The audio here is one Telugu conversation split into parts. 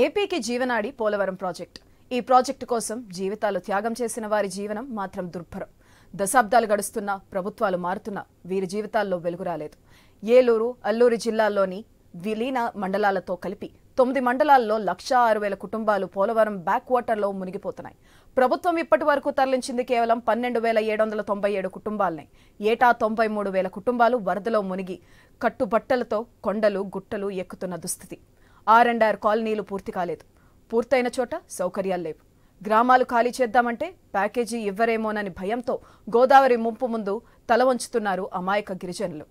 ఏపీకి జీవనాడి పోలవరం ప్రాజెక్ట్. ఈ ప్రాజెక్టు కోసం జీవితాలు త్యాగం చేసిన వారి జీవనం మాత్రం దుర్భరం. దశాబ్దాలు గడుస్తున్నా, ప్రభుత్వాలు మారుతున్నా వీరి జీవితాల్లో వెలుగు రాలేదు. ఏలూరు, అల్లూరు జిల్లాల్లోని విలీన మండలాలతో కలిపి 9 మండలాల్లో 1,06,000 కుటుంబాలు పోలవరం బ్యాక్ వాటర్లో మునిగిపోతున్నాయి. ప్రభుత్వం ఇప్పటి వరకు తరలించింది కేవలం 12,797 కుటుంబాలనే. ఏటా 93,000 కుటుంబాలు వరదలో మునిగి కట్టుబట్టలతో కొండలు గుట్టలు ఎక్కుతున్న దుస్థితి. R&R కాలనీలు పూర్తి కాలేదు. పూర్తయిన చోట సౌకర్యాలు లేవు. గ్రామాలు ఖాళీ చేద్దామంటే ప్యాకేజీ ఇవ్వరేమోనని భయంతో గోదావరి ముంపు ముందు తల వంచుతున్నారు అమాయక గిరిజనులు.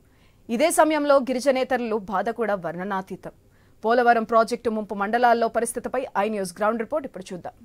ఇదే సమయంలో గిరిజనేతరులు బాధ కూడా వర్ణనాతీతం. పోలవరం ప్రాజెక్టు ముంపు మండలాల్లో పరిస్థితిపై iNews గ్రౌండ్ రిపోర్ట్ ఇప్పుడు చూద్దాం.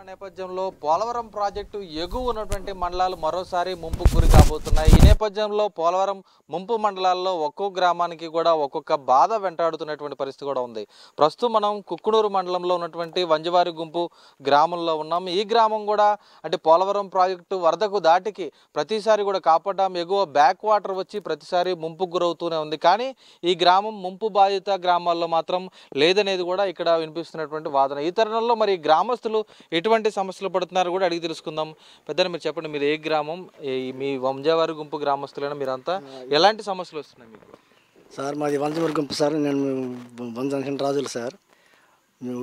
నేపథ్యంలో పోలవరం ప్రాజెక్టు ఎగువ ఉన్నటువంటి మండలాలు మరోసారి ముంపుకు గురి కాబోతున్నాయి. ఈ నేపథ్యంలో పోలవరం ముంపు మండలాల్లో ఒక్కో గ్రామానికి కూడా ఒక్కొక్క బాధ వెంటాడుతున్నటువంటి పరిస్థితి కూడా ఉంది. ప్రస్తుతం మనం కుక్కునూరు మండలంలో ఉన్నటువంటి వంజవారి గుంపు గ్రామంలో ఉన్నాం. ఈ గ్రామం కూడా అంటే పోలవరం ప్రాజెక్టు వరదకు దాటికి ప్రతిసారి కూడా కాపాడ్డాం ఎగువ బ్యాక్ వాటర్ వచ్చి ప్రతిసారి ముంపుకు గురవుతూనే ఉంది. కానీ ఈ గ్రామం ముంపు బాధిత గ్రామాల్లో మాత్రం లేదనేది కూడా ఇక్కడ వినిపిస్తున్నటువంటి వాదన. ఈ తరుణంలో మరి గ్రామస్తులు ఎటువంటి సమస్యలు పడుతున్నారు కూడా అడిగి తెలుసుకుందాం. పెద్దలు మీరు చెప్పండి, మీరు ఏ గ్రామం, మీ వంజవారి గుంపు గ్రామస్తులైనా మీరంతా ఎలాంటి సమస్యలు వస్తున్నాయి మీకు? సార్ మాది వంజవారి గుంపు సార్. నేను వంజన రాజులు సార్.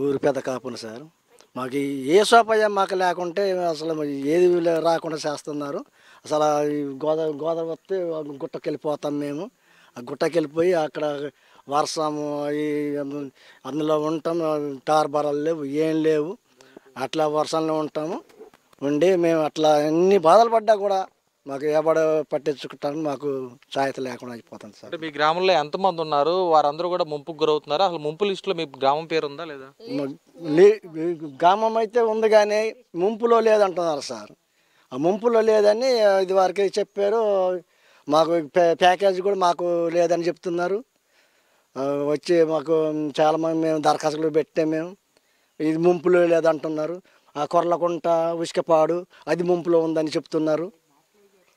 ఊరు పెద్ద కాపును సార్. మాకు ఏ సోపాయం మాకు లేకుంటే అసలు ఏది రాకుండా చేస్తున్నారు. అసలు గోదావరి వస్తే గుట్టకి వెళ్ళిపోతాం మేము. ఆ గుట్టకి వెళ్ళిపోయి అక్కడ వర్షము అందులో ఉంటాం. టార్బారాలు లేవు, ఏం లేవు. అట్లా వర్షంలో ఉంటాము. ఉండి మేము అట్లా ఎన్ని బాధలు పడ్డా కూడా మాకు ఎవడ పట్టించుకుంటాను మాకు సాయత లేకుండా అయిపోతుంది సార్. మీ గ్రామంలో ఎంతమంది ఉన్నారు? వారందరూ కూడా ముంపుకు గురవుతున్నారు. అసలు ముంపు లిస్టులో మీ గ్రామం పేరు ఉందా లేదా? గ్రామం అయితే ఉంది కానీ ముంపులో లేదంటున్నారు సార్. ఆ ముంపులో లేదని ఇది వరకు చెప్పారు. మాకు ప్యాకేజ్ కూడా మాకు లేదని చెప్తున్నారు. వచ్చి మాకు చాలామంది మేము దరఖాస్తులు పెట్టాము. మేము ఇది ముంపులో లేదంటున్నారు. ఆ కొర్లకుంట ఉసుకపాడు అది ముంపులో ఉందని చెప్తున్నారు.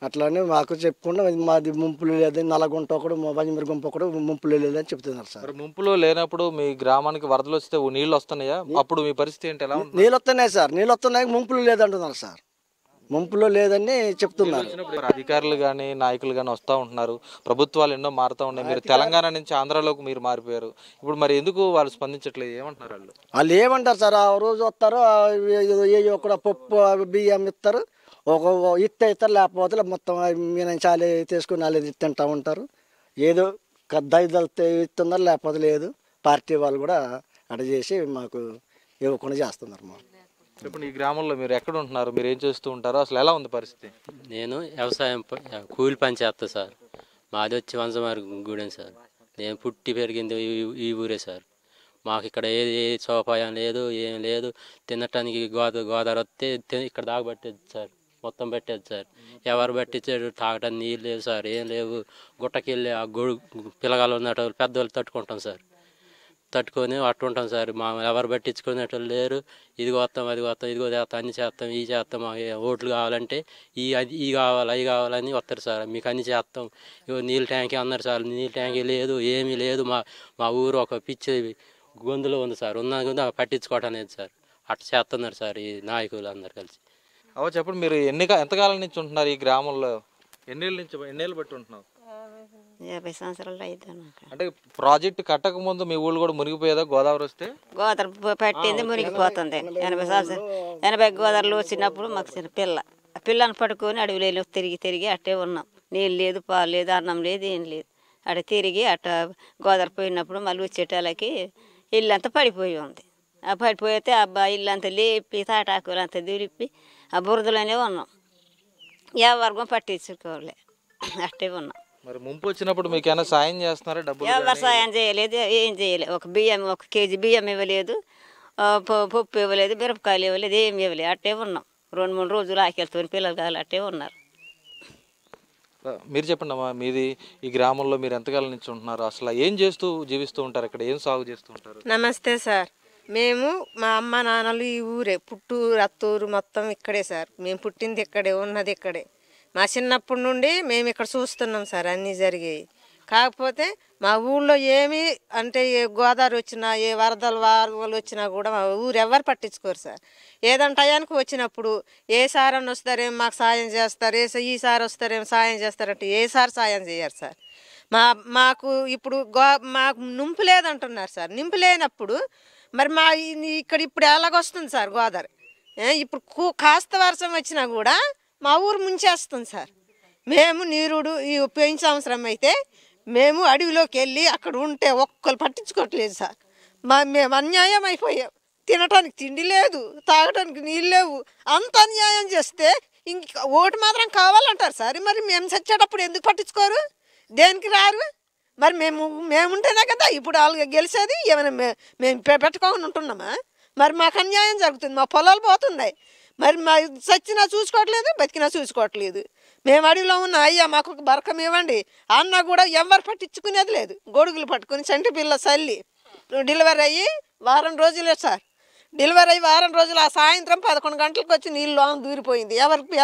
అట్లానే మాకు చెప్పకుండా మాది ముంపులో లేదని నల్లగుంట ఒకడు వంజమరి గుంపు ఒకడు ముంపులో లేదని చెప్తున్నారు సార్. ముంపులో లేనప్పుడు మీ గ్రామానికి వరదలు వస్తే నీళ్ళు వస్తున్నాయా? అప్పుడు మీ పరిస్థితి ఏంటి? ఎలా ఉంది? నీళ్ళు వస్తున్నాయి సార్. నీళ్ళు వస్తున్నాయి, ముంపులో లేదంటున్నారు సార్. ముంపులో లేదని చెప్తున్నారు. అధికారులు కానీ నాయకులు కానీ వస్తూ ఉంటున్నారు. ప్రభుత్వాలు ఎన్నో మారుతూ ఉన్నాయి. మీరు తెలంగాణ నుంచి ఆంధ్రాలోకి మీరు మారిపోయారు. ఇప్పుడు మరి ఎందుకు వాళ్ళు స్పందించట్లేదు? ఏమంటున్నారు వాళ్ళు? వాళ్ళు ఏమంటారు సార్, ఆ రోజు వస్తారు, ఒక పప్పు బియ్యం ఇస్తారు, ఒక ఇత్త ఇస్తారు, లేకపోతే మొత్తం నేను చాలే తీసుకుని వాళ్ళు తింటూ ఉంటారు. ఏదో దయదలితే ఇస్తున్నారు, లేకపోతే లేదు. పార్టీ వాళ్ళు కూడా అడ చేసి మాకు ఇవ్వకుండా చేస్తున్నారు. మాకు ఇప్పుడు ఈ గ్రామంలో మీరు ఎక్కడ ఉంటున్నారు? మీరు ఏం చేస్తూ ఉంటారు? అసలు ఎలా ఉంది పరిస్థితి? నేను వ్యవసాయం కూలి పని చేస్తా సార్. మాది వచ్చి వంజవారి గూడెం సార్. నేను పుట్టి పెరిగింది ఈ ఊరే సార్. మాకు ఇక్కడ ఏ సౌపాయం లేదు, ఏం లేదు. తినటానికి గోదావరి వస్తే ఇక్కడ దాకా పట్టేది సార్, మొత్తం పెట్టేది సార్. ఎవరు పట్టించాడు? తాగటానికి నీళ్ళు లేవు సార్, ఏం లేవు. గుట్టకి వెళ్ళి ఆ పిల్లగాళ్ళు ఉన్నట్టు పెద్దవాళ్ళు తట్టుకుంటాం సార్. తట్టుకొని అట్టు ఉంటాం సార్. మా ఎవరు పట్టించుకునేటోళ్ళు లేరు. ఇదిగో వస్తాం, అది వస్తాం, ఇదిగో చేస్తాం, అన్ని చేస్తాం, ఈ చేస్తాం. ఓట్లు కావాలంటే ఈ కావాలి, అవి కావాలని వస్తారు సార్. మీకు అన్ని చేస్తాం. ఇగో నీళ్ళ ట్యాంకీ అన్నారు సార్. నీళ్ళ ట్యాంకీ లేదు, ఏమీ లేదు. మా ఊరు ఒక పిచ్చి గొంతులో ఉంది సార్. ఉన్న పట్టించుకోవటం లేదు సార్. అట్లా చేస్తున్నారు సార్ ఈ నాయకులు అందరు కలిసి. చెప్పండి, మీరు ఎంతకాలం నుంచి ఉంటున్నారు ఈ గ్రామంలో? ఎన్నేళ్ళు బట్టి ఉంటున్నారు? 50 సంవత్సరాలు అయితే. అంటే ప్రాజెక్టు కట్టక ముందు మీ ఊళ్ళు కూడా మునిగిపోయేదా గోదావరి వస్తే? గోదావరి పట్టింది, మునిగిపోతుంది. 80 సంవత్సరాలు 80 గోదావరిలో వచ్చినప్పుడు మాకు చిన్న పిల్లని పట్టుకొని అడవిలో తిరిగి అట్టే ఉన్నాం. నీళ్ళు లేదు, పాలు లేదు, అన్నం లేదు, ఏం లేదు. అటు తిరిగి గోదావరి పోయినప్పుడు మళ్ళీ వచ్చేటాలకి ఇల్లంతా పడిపోయి ఉంది. ఆ పడిపోతే ఇల్లంతా లేపి తాటాకులంతా దులిపి ఆ బురదలోనే ఉన్నాం. ఎవరు పట్టించుకోలే, అట్టే ఉన్నాం. మరి ముంపు వచ్చినప్పుడు మీకు ఏమైనా సాయం చేస్తున్నారా? డబ్బులు ఎవరు సాయం చేయలేదు, ఏం చేయలేదు. ఒక కేజీ బియ్యం ఇవ్వలేదు, పప్పు ఇవ్వలేదు, మిరపకాయలు ఇవ్వలేదు, ఏమి ఇవ్వలేదు. అట్టే ఉన్నాం. 2-3 రోజులు ఆకలితో పిల్లలు కావాలి అట్టే ఉన్నారు. మీరు చెప్పండి అమ్మా, మీది ఈ గ్రామంలో మీరు ఎంతకాలం నుంచి ఉంటున్నారు? అసలు ఏం చేస్తూ జీవిస్తూ ఉంటారు? ఇక్కడ ఏం సాగు చేస్తూ ఉంటారు? నమస్తే సార్. మేము మా అమ్మ నాన్నలు ఈ ఊరే, పుట్టూరు అత్తూరు మొత్తం ఇక్కడే సార్. మేము పుట్టింది ఇక్కడే, ఉన్నది ఇక్కడే. మా చిన్నప్పటి నుండి మేము ఇక్కడ చూస్తున్నాం సార్. అన్నీ జరిగాయి. కాకపోతే మా ఊళ్ళో ఏమి అంటే ఏ గోదావరి వచ్చినా ఏ వరదలు వచ్చినా కూడా మా ఊరు ఎవరు పట్టించుకోరు సార్. ఏదంటే టయానికి వచ్చినప్పుడు ఏ సార్ అని వస్తారేమో మాకు సాయం చేస్తారు, ఈ సార్ వస్తారేమో సాయం చేస్తారంటే ఏ సార్ సాయం చేయరు సార్. మాకు ఇప్పుడు మాకు నింపు లేదంటున్నారు సార్. నింపు లేనప్పుడు మరి ఇక్కడ ఇప్పుడు ఎలాగొస్తుంది సార్ గోదావరి? ఇప్పుడు కాస్త వర్షం వచ్చినా కూడా మా ఊరు ముంచేస్తుంది సార్. మేము నీరుడు ఈ పోయిన సంవత్సరం అయితే మేము అడవిలోకి వెళ్ళి అక్కడ ఉంటే ఒక్కరు పట్టించుకోవట్లేదు సార్. మేము అన్యాయం అయిపోయాం. తినటానికి తిండి లేదు, తాగటానికి నీళ్ళు లేవు. అంత అన్యాయం చేస్తే ఇంక ఓటు మాత్రం కావాలంటారు సార్. మరి మేము చచ్చేటప్పుడు ఎందుకు పట్టించుకోరు? దేనికి రారు? మరి మేముంటేనే కదా ఇప్పుడు వాళ్ళు గెలిచేది. ఏమైనా మేము పెట్టుకోకుండా ఉంటున్నామా? మరి మాకు అన్యాయం జరుగుతుంది, మా పొలాలు పోతున్నాయి. మరి మా చచ్చినా చూసుకోవట్లేదు, బతికినా చూసుకోవట్లేదు. మేము అడవిలో ఉన్న అయ్యా మాకు ఒక బరకం ఇవ్వండి అన్న కూడా ఎవరు పట్టించుకునేది లేదు. గొడుగులు పట్టుకుని చంటి పిల్ల చల్లి డెలివరీ అయ్యి వారం రోజులే సార్. డెలివరీ అయ్యి వారం రోజులు ఆ సాయంత్రం 11 గంటలకు వచ్చి నీళ్ళు దూరిపోయింది.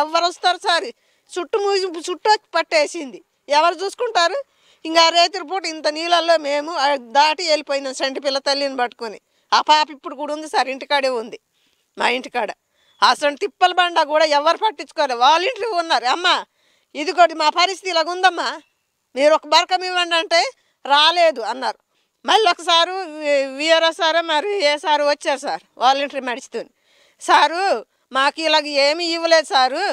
ఎవరు వస్తారు సార్? చుట్టూ పట్టేసింది. ఎవరు చూసుకుంటారు? ఇంకా రేతిరి పూట ఇంత నీళ్ళల్లో మేము దాటి వెళ్ళిపోయినాం చంటి పిల్ల తల్లిని పట్టుకొని. ఆ పాప ఇప్పుడు కూడా ఉంది సార్, ఇంటికాడే ఉంది మా ఇంటికాడ. అసలు తిప్పల బండ కూడా ఎవరు పట్టించుకోరు. వాలంటీర్లు ఉన్నారు, అమ్మ ఇది కూడా మా పరిస్థితి ఇలాగ ఉందమ్మా, మీరు ఒక బరకం ఇవ్వండి అంటే రాలేదు అన్నారు. మళ్ళీ ఒకసారి వీఆర్ఓ సారు మరి ఏ సారు వచ్చారు సార్ వాలంటీర్ మడిచితో. సారు మాకు ఇలాగ ఏమీ ఇవ్వలేదు సారు,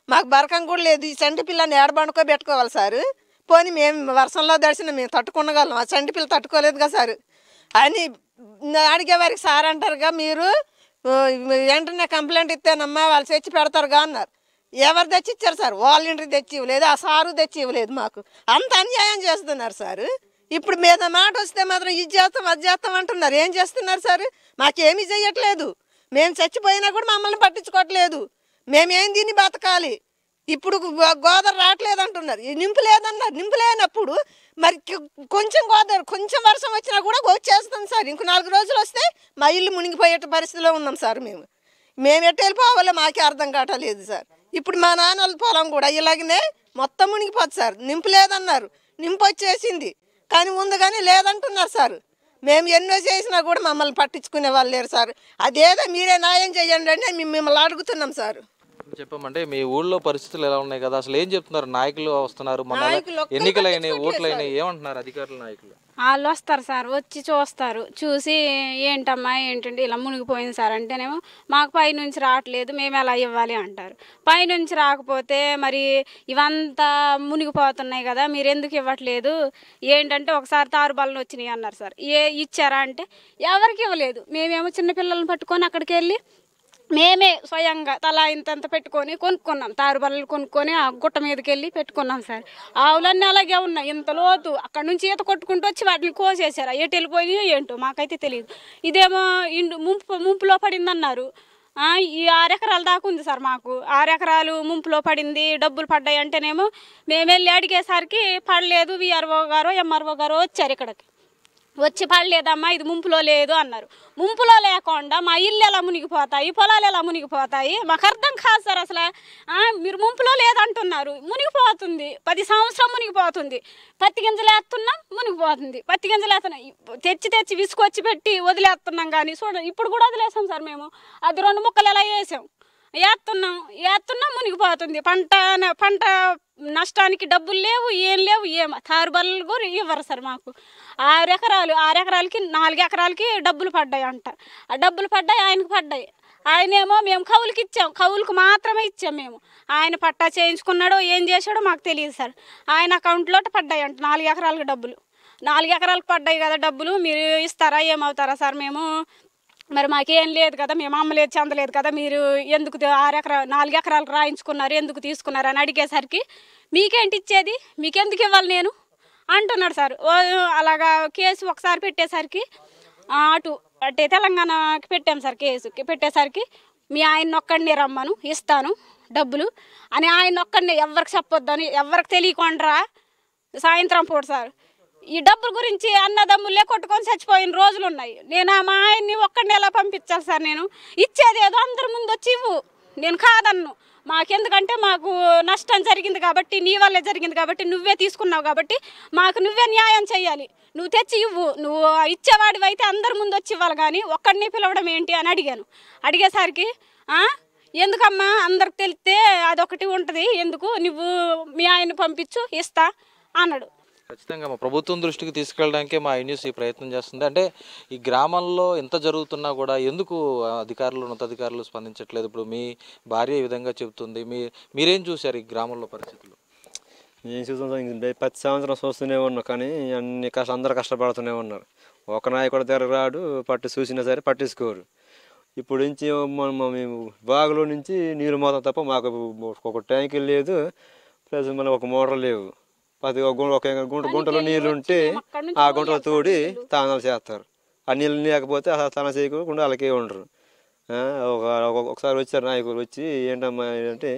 మాకు బరకం కూడా లేదు, ఈ చంటి పిల్లని ఏడబండుకో పెట్టుకోవాలి సారు. పోనీ మేము వర్షంలో దర్శన మేము తట్టుకునగలం, ఆ చంటి పిల్ల తట్టుకోలేదు కదా సారు అని అడిగేవారికి సార్ అంటారుగా మీరు వెంటనే కంప్లైంట్ ఇస్తేనమ్మా వాళ్ళు తెచ్చి పెడతారుగా అన్నారు. ఎవరు తెచ్చి ఇచ్చారు సార్? వాలంటీర్ తెచ్చి ఇవ్వలేదు, ఆ సారు తెచ్చి ఇవ్వలేదు. మాకు అంత అన్యాయం చేస్తున్నారు సార్. ఇప్పుడు మీద మాట వస్తే మాత్రం ఇది చేస్తాం అది చేస్తాం అంటున్నారు. ఏం చేస్తున్నారు సార్? మాకేమీ చెయ్యట్లేదు. మేము చచ్చిపోయినా కూడా మమ్మల్ని పట్టించుకోవట్లేదు. మేమేం దీన్ని బతకాలి? ఇప్పుడు గోదావరి రావట్లేదు అంటున్నారు, నింపు లేదన్నారు. నింపు లేనప్పుడు మరి కొంచెం గోదావరి కొంచెం వర్షం వచ్చినా కూడా వచ్చేస్తాం సార్. ఇంకో 4 రోజులు వస్తే మా ఇల్లు మునిగిపోయే పరిస్థితిలో ఉన్నాం సార్. మేము ఎట్టు వెళ్ళిపోవాలో మాకే అర్థం కావట్లేదు సార్. ఇప్పుడు మా నాన్నల పొలం కూడా ఇలాగనే మొత్తం మునిగిపోతుంది సార్. నింపు లేదన్నారు, నింపు వచ్చేసింది కానీ ఉంది కానీ లేదంటున్నారు సార్. మేము ఎన్నో చేసినా కూడా మమ్మల్ని పట్టించుకునే వాళ్ళు లేరు సార్. అదేదో మీరే న్యాయం చేయండి అని మిమ్మల్ని అడుగుతున్నాం సార్. చెప్పమంటే మీ ఊళ్ళో పరిస్థితులు ఎలా ఉన్నాయి కదా, అసలు ఏం చెప్తున్నారు? నాయకులు వస్తున్నారు, మన ఎన్నికలు అయినాయి, ఓట్లు అయినాయి, ఏమంటున్నారు అధికారులు నాయకులు? వాళ్ళు వస్తారు సార్, వచ్చి చూస్తారు. చూసి ఏంటమ్మా ఏంటంటే ఇలా మునిగిపోయింది సార్ అంటేనేమో మాకు పైనుంచి రావట్లేదు, మేము ఎలా ఇవ్వాలి అంటారు. పైనుంచి రాకపోతే మరి ఇవంతా మునిగిపోతున్నాయి కదా మీరు ఎందుకు ఇవ్వట్లేదు ఏంటంటే ఒకసారి తారుబలను వచ్చినాయి అన్నారు సార్. ఇచ్చారా అంటే ఎవరికి ఇవ్వలేదు. మేమేమో చిన్నపిల్లలను పట్టుకొని అక్కడికి వెళ్ళి మేమే స్వయంగా తలా ఇంతంత పెట్టుకొని కొనుక్కున్నాం. తారుబల్లలు కొనుక్కొని ఆ గుట్ట మీదకి వెళ్ళి పెట్టుకున్నాం సార్. ఆవులన్నీ అలాగే ఉన్నాయి, ఇంత లోతు. అక్కడ నుంచి ఈత కొట్టుకుంటూ వచ్చి వాటిని కోసేసారు. ఎటు వెళ్ళిపోయినాయో ఏంటో మాకైతే తెలియదు. ఇదేమో ముంపులో పడింది అన్నారు. ఈ 6 ఎకరాల దాకా ఉంది సార్. మాకు 6 ఎకరాలు ముంపులో పడింది, డబ్బులు పడ్డాయి అంటేనేమో మేము వెళ్ళి అడిగేసరికి పడలేదు. విఆర్ఓ గారో ఎంఆర్ఓ గారో వచ్చారు ఇక్కడికి. వచ్చి పడలేదమ్మా ఇది ముంపులో లేదు అన్నారు. ముంపులో లేకుండా మా ఇల్లు ఎలా మునిగిపోతాయి, పొలాలు ఎలా మునిగిపోతాయి మాకు అర్థం కాదు సార్. అసలు మీరు ముంపులో లేదంటున్నారు, మునిగిపోతుంది. 10 సంవత్సరం మునిగిపోతుంది. పత్తి గింజలు వేస్తున్నాం మునిగిపోతుంది. పత్తి గింజలు వేస్తున్నాం తెచ్చి విసుకొచ్చి పెట్టి వదిలేస్తున్నాం. కానీ చూడండి ఇప్పుడు కూడా వదిలేసాం సార్. మేము అది 2 ముక్కలు ఎలా వేసాం, వేస్తున్నాం మునిగిపోతుంది. పంట నష్టానికి డబ్బులు లేవు, ఏం లేవు. తారుబల్లలు కూడా ఇవ్వరు సార్ మాకు. 6 ఎకరాలకి 4 ఎకరాలకి డబ్బులు పడ్డాయి అంట. ఆ డబ్బులు పడ్డాయి, ఆయనకు పడ్డాయి. ఆయనేమో మేము కౌలుకి ఇచ్చాం, కౌలుకు మాత్రమే ఇచ్చాం మేము. ఆయన పట్టా చేయించుకున్నాడో ఏం చేశాడో మాకు తెలియదు సార్. ఆయన అకౌంట్లో పడ్డాయి అంట 4 ఎకరాలకు డబ్బులు. 4 ఎకరాలకు పడ్డాయి కదా డబ్బులు, మీరు ఇస్తారా ఏమవుతారా సార్? మేము మరి మాకేం లేదు కదా, మేము అమ్మలేదు చెందలేదు కదా, మీరు ఎందుకు 4 ఎకరాలకు రాయించుకున్నారు, ఎందుకు తీసుకున్నారు అని అడిగేసరికి మీకేంటి ఇచ్చేది, మీకెందుకు ఇవ్వాలి నేను అంటున్నాడు సార్. అలాగా కేసు ఒకసారి పెట్టేసరికి అంటే తెలంగాణకి పెట్టాం సార్. కేసు పెట్టేసరికి మీ ఆయన ఒక్కడిని రమ్మను ఇస్తాను డబ్బులు అని ఆయన ఒక్కడిని ఎవరికి చెప్పొద్దని ఎవరికి తెలియకుండా సాయంత్రం పూట సార్ ఈ డబ్బుల గురించి అన్నదమ్ములే కొట్టుకొని చచ్చిపోయిన రోజులు ఉన్నాయి. నేను మా ఆయన్ని ఒక్కడిని ఎలా పంపించాలి సార్? నేను ఇచ్చేది ఏదో అందరి ముందు వచ్చి ఇవ్వు, నేను కాదన్ను. మాకెందుకంటే మాకు నష్టం జరిగింది కాబట్టి నీ వల్లే జరిగింది కాబట్టి నువ్వే తీసుకున్నావు కాబట్టి మాకు నువ్వే న్యాయం చేయాలి. నువ్వు తెచ్చి ఇవ్వు, నువ్వు ఇచ్చేవాడివి అయితే అందరి ముందు వచ్చి ఇవ్వాలి కానీ ఒక్కడిని పిలవడం ఏంటి అని అడిగాను. అడిగేసరికి ఎందుకమ్మా అందరికి తెలిస్తే అదొకటి ఉంటుంది, ఎందుకు నువ్వు మీ ఆయన్ని పంపించు ఇస్తా అన్నాడు. ఖచ్చితంగా మా ప్రభుత్వం దృష్టికి తీసుకెళ్ళడానికే మా ఐన్యూస్ ఈ ప్రయత్నం చేస్తుంది. అంటే ఈ గ్రామంలో ఎంత జరుగుతున్నా కూడా ఎందుకు అధికారులు ఉన్నతాధికారులు స్పందించట్లేదు? ఇప్పుడు మీ భార్య ఈ విధంగా చెబుతుంది, మీరేం చూశారు ఈ గ్రామంలో పరిస్థితులు? ఏం చూస్తాం, ప్రతి సంవత్సరం చూస్తూనే ఉన్నాం కానీ అన్ని అందరూ కష్టపడుతూనే ఉన్నారు. ఒక నాయకుడు తిరగరాడు, చూసినా సరే పట్టించుకోరు. ఇప్పుడు నుంచి మేము బాగులో నుంచి నీరు మొత్తం తప్ప మాకు ఒక ట్యాంక్ లేదు, ప్లస్ మళ్ళీ ఒక మోటార్ లేవు. ఒక గుంటలో నీళ్ళు ఉంటే ఆ గుంటలో తోడి తానాలు చేస్తారు. ఆ నీళ్ళు లేకపోతే అసలు స్నానం చేయకుండా వాళ్ళకే ఉండరు. ఒకసారి వచ్చారు నాయకులు, వచ్చి ఏంటమ్మా అంటే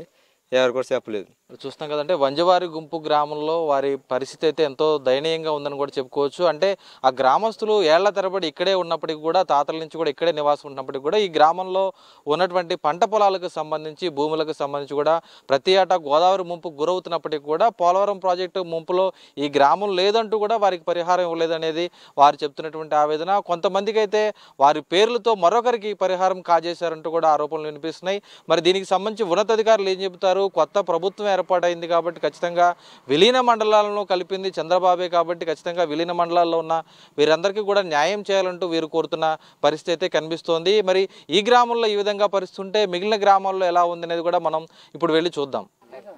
ఎవరు కూడా చెప్పలేదు. చూస్తున్నాం కదంటే వంజవారి గుంపు గ్రామంలో వారి పరిస్థితి అయితే ఎంతో దయనీయంగా ఉందని కూడా చెప్పుకోవచ్చు. అంటే ఆ గ్రామస్తులు ఏళ్ల తరబడి ఇక్కడే ఉన్నప్పటికీ కూడా, తాతల నుంచి కూడా ఇక్కడే నివాసం ఉన్నప్పటికీ కూడా ఈ గ్రామంలో ఉన్నటువంటి పంట పొలాలకు సంబంధించి, భూములకు సంబంధించి కూడా ప్రతి ఏటా గోదావరి ముంపు గురవుతున్నప్పటికీ కూడా పోలవరం ప్రాజెక్టు ముంపులో ఈ గ్రామం లేదంటూ కూడా వారికి పరిహారం ఇవ్వలేదనేది వారు చెప్తున్నటువంటి ఆవేదన. కొంతమందికి అయితే వారి పేర్లతో మరొకరికి పరిహారం కాజేశారంటూ కూడా ఆరోపణలు వినిపిస్తున్నాయి. మరి దీనికి సంబంధించి ఉన్నతాధికారులు ఏం చెబుతారు? కొత్త ప్రభుత్వం ఏర్పాటైంది కాబట్టి ఖచ్చితంగా విలీన మండలాలను కలిపింది చంద్రబాబే కాబట్టి ఖచ్చితంగా విలీన మండలాల్లో ఉన్న వీరందరికీ కూడా న్యాయం చేయాలంటూ వీరు కోరుతున్న పరిస్థితి అయితే కనిపిస్తోంది. మరి ఈ గ్రామంలో ఈ విధంగా పరిస్థితి ఉంటే మిగిలిన గ్రామాల్లో ఎలా ఉంది అనేది కూడా మనం ఇప్పుడు వెళ్ళి చూద్దాం.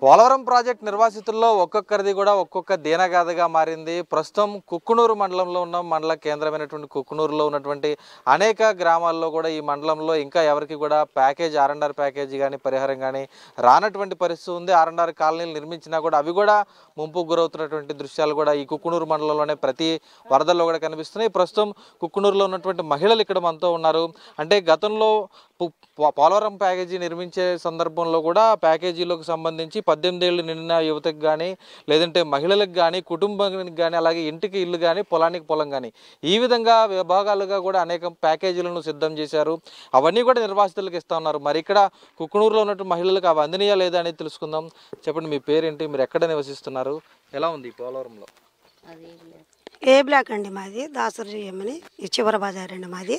పోలవరం ప్రాజెక్ట్ నిర్వాసితుల్లో ఒక్కొక్కరిది కూడా ఒక్కొక్క దీనగాథగా మారింది. ప్రస్తుతం కుక్కునూరు మండలంలో ఉన్న మండల కేంద్రమైనటువంటి కుక్కునూరులో ఉన్నటువంటి అనేక గ్రామాల్లో కూడా ఈ మండలంలో ఇంకా ఎవరికి కూడా ప్యాకేజ్ R&R ప్యాకేజీ కానీ పరిహారం కానీ రానటువంటి పరిస్థితి ఉంది. R&R కాలనీలు నిర్మించినా కూడా అవి కూడా ముంపుకు గురవుతున్నటువంటి దృశ్యాలు కూడా ఈ కుక్కునూరు మండలంలోనే ప్రతి వరదల్లో కూడా కనిపిస్తున్నాయి. ప్రస్తుతం కుక్కునూరులో ఉన్నటువంటి మహిళలు ఇక్కడ మనతో ఉన్నారు. అంటే గతంలో పోలవరం ప్యాకేజీ నిర్మించే సందర్భంలో కూడా ప్యాకేజీలకు సంబంధించి 18 ఏళ్ళు నిండిన యువతకు కానీ, లేదంటే మహిళలకు కానీ, కుటుంబానికి కానీ, అలాగే ఇంటికి ఇల్లు కానీ, పొలానికి పొలం కానీ, ఈ విధంగా విభాగాలుగా కూడా అనేక ప్యాకేజీలను సిద్ధం చేశారు. అవన్నీ కూడా నిర్వాసితులకు ఇస్తా ఉన్నారు. మరి ఇక్కడ కుక్కునూరులో ఉన్నటువంటి మహిళలకు అవి అందినయా లేదా అనేది తెలుసుకుందాం. చెప్పండి, మీ పేరేంటి, మీరు ఎక్కడ నివసిస్తున్నారు, ఎలా ఉంది పోలవరంలో? ఏ బ్లాక్ అండి మాది, దాసరి అని చివరి బజార్ అండి మాది.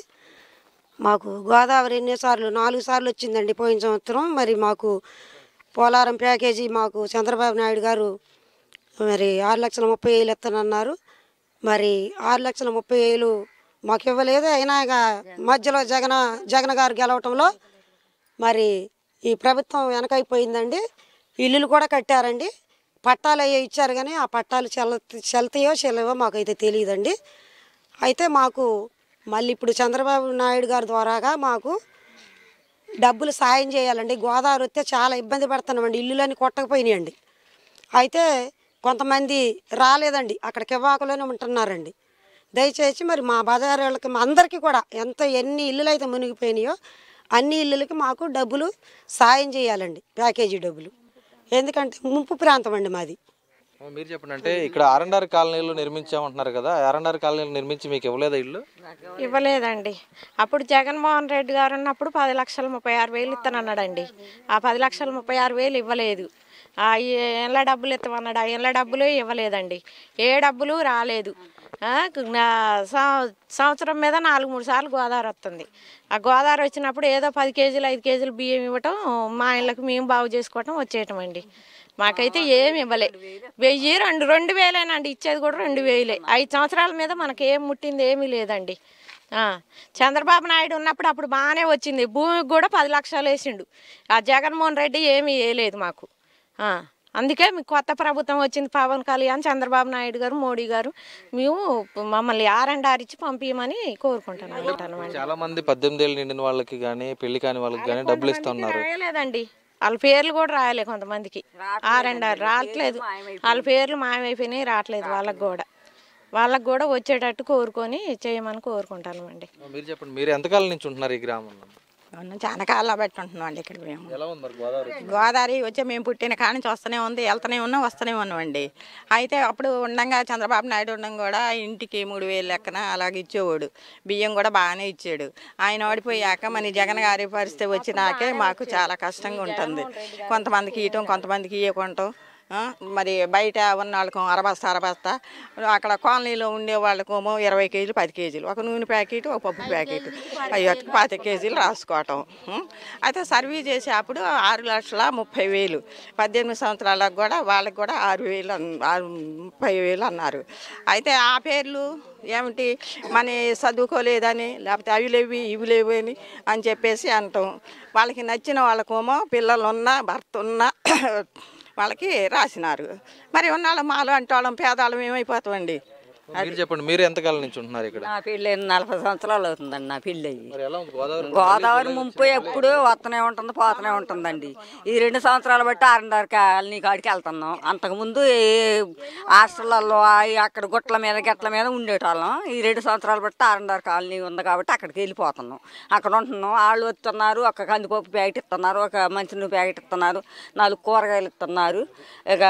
మాకు గోదావరి ఎన్నిసార్లు 4 సార్లు వచ్చిందండి పోయిన సంవత్సరం. మరి మాకు పోలవరం ప్యాకేజీ మాకు చంద్రబాబు నాయుడు గారు మరి 6,30,000 ఇస్తానన్నారు. మరి 6,30,000 మాకు ఇవ్వలేదు. అయినా మధ్యలో జగన్ గారు గెలవటంలో మరి ఈ ప్రభుత్వం వెనకైపోయిందండి. ఇల్లులు కూడా కట్టారండి, పట్టాలు అయ్యే ఇచ్చారు కానీ ఆ పట్టాలు చెల్తాయో చెల్లవో మాకైతే తెలియదండి. అయితే మాకు మళ్ళీ ఇప్పుడు చంద్రబాబు నాయుడు గారి ద్వారాగా మాకు డబ్బులు సాయం చేయాలండి. గోదావరి వస్తే చాలా ఇబ్బంది పడుతున్నామండి, ఇల్లులన్నీ కొట్టకపోయినాయండి. అయితే కొంతమంది రాలేదండి, అక్కడికి ఇవ్వాకలోనే ఉంటున్నారండి. దయచేసి మరి మా బజార్ వాళ్ళకి అందరికీ కూడా ఎన్ని ఇల్లులు అయితే మునిగిపోయినాయో అన్ని ఇల్లులకి మాకు డబ్బులు సాయం చేయాలండి, ప్యాకేజీ డబ్బులు. ఎందుకంటే ముంపు ప్రాంతం అండి మాది. మీరు చెప్పండి, అంటే ఇక్కడ R&R కాలనీలు నిర్మించామంటున్నారు కదా, R&R కాలనీలు నిర్మించి మీకు ఇవ్వలేదా ఇల్లు? ఇవ్వలేదండి. అప్పుడు జగన్మోహన్ రెడ్డి గారు ఉన్నప్పుడు 10,36,000 ఇస్తానన్నాడండి. ఆ 10,36,000 ఇవ్వలేదు. ఆ ఇళ్ళ డబ్బులు ఇస్తామన్నాడు, ఆ ఇళ్ళ డబ్బులు ఇవ్వలేదండి. ఏ డబ్బులు రాలేదు. సంవత్సరం మీద 4-3 సార్లు గోదావరి వస్తుంది. ఆ గోదావరి వచ్చినప్పుడు ఏదో 10 కేజీలు 5 కేజీలు బియ్యం ఇవ్వటం, మా ఇళ్ళకి మేము బాగు చేసుకోవటం వచ్చేయటం అండి. మాకైతే ఏమి ఇవ్వలే. 1000 2,000 ఇచ్చేది కూడా 2,000. 5 సంవత్సరాల మీద మనకి ఏం ముట్టింది ఏమీ లేదండి. చంద్రబాబు నాయుడు ఉన్నప్పుడు అప్పుడు బాగానే వచ్చింది, భూమికి కూడా 10 లక్షలు వేసిండు. ఆ జగన్మోహన్ రెడ్డి ఏమీ వేయలేదు మాకు. అందుకే మీకు కొత్త ప్రభుత్వం వచ్చింది, పవన్ కళ్యాణ్, చంద్రబాబు నాయుడు గారు, మోడీ గారు, మేము మమ్మల్ని R&R ఇచ్చి పంపించమని కోరుకుంటున్నాను. చాలా మంది 18 ఏళ్ళు నిండిన వాళ్ళకి కానీ, పెళ్లి కాని వాళ్ళకి కానీ డబ్బులు ఇస్తా ఉన్నారు. రాయలేదండి, వాళ్ళ పేర్లు కూడా రాయలే. కొంతమందికి R&R రావట్లేదు, వాళ్ళ పేర్లు మాయమైపోయినాయి, రావట్లేదు. వాళ్ళకు కూడా వచ్చేటట్టు కోరుకొని చేయమని కోరుకుంటాను అండి. మీరు చెప్పండి, మీరు ఎంతకాలం నుంచి ఉంటున్నారు ఈ గ్రామంలో? చాలా కాలం బట్టి ఉంటున్నాం అండి ఇక్కడ మేము. ఎలా ఉంది మరి గోదావరి? గోదావరి వచ్చి మేము పుట్టిన కాడ నుంచి వస్తూనే ఉంది, వెళ్తూనే ఉన్నాం, వస్తూనే ఉన్నామండి. అయితే అప్పుడు ఉండగా చంద్రబాబు నాయుడు ఉండడం కూడా ఇంటికి 3,000 లెక్కన అలాగే ఇచ్చేవాడు. బియ్యం కూడా బాగానే ఇచ్చాడు. ఆయన ఓడిపోయాక మన జగన్ గారి పరిస్థితి వచ్చినాకే మాకు చాలా కష్టంగా ఉంటుంది. కొంతమందికి ఇవ్వటం, కొంతమందికి ఇవ్వకుంటాం. మరి బయట ఉన్న వాళ్ళకు అరబస్తా అక్కడ కాలనీలో ఉండే వాళ్ళకేమో 20 కేజీలు 10 కేజీలు ఒక నూనె ప్యాకెట్, ఒక పప్పు ప్యాకెట్, 25 కేజీలు రాసుకోవటం. అయితే సర్వీస్ చేసే అప్పుడు 6,30,000, 18 సంవత్సరాలకు కూడా వాళ్ళకి కూడా 6,30,000 అన్నారు. అయితే ఆ పేర్లు ఏమిటి మన చదువుకోలేదని, లేకపోతే అవి లేవి ఇవి లేవు అని చెప్పేసి అంటాం. వాళ్ళకి నచ్చిన వాళ్ళకేమో పిల్లలు ఉన్నా భర్త ఉన్నా వాళ్ళకి రాసినారు. మరి ఉన్నాళ్ళం మాలో అంటే వాళ్ళం పేదాళ్ళం ఏమైపోతామండి. మీరు చెప్పండి, మీరు ఎంతకాలం నుంచి ఉంటున్నారు ఇక్కడ? నా పెళ్ళి 40 సంవత్సరాలు అవుతుందండి. నా పెళ్ళి అయ్యి మరి ఎలా ఉంది గోదావరి? గోదావరి ముంపు ఎప్పుడు వస్తూనే ఉంటుంది, పోతూనే ఉంటుందండి. ఈ 2 సంవత్సరాలు బట్టి ఆరండారి కాలనీ కాడికి వెళ్తున్నాం. అంతకుముందు హాస్టల్లో అక్కడ గుట్ల మీద గట్ల మీద ఉండేటోళ్ళం. ఈ 2 సంవత్సరాలు బట్టి ఆరండారి కాలనీ ఉంది కాబట్టి అక్కడికి వెళ్ళిపోతున్నాం. అక్కడ ఉంటున్నాం. వాళ్ళు వస్తున్నారు, ఒక కందిపప్పు ప్యాకెట్ ఇస్తున్నారు, ఒక మంచినీళ్ళు ప్యాకెట్ ఇస్తున్నారు, 4 కూరగాయలు ఇస్తున్నారు, ఇక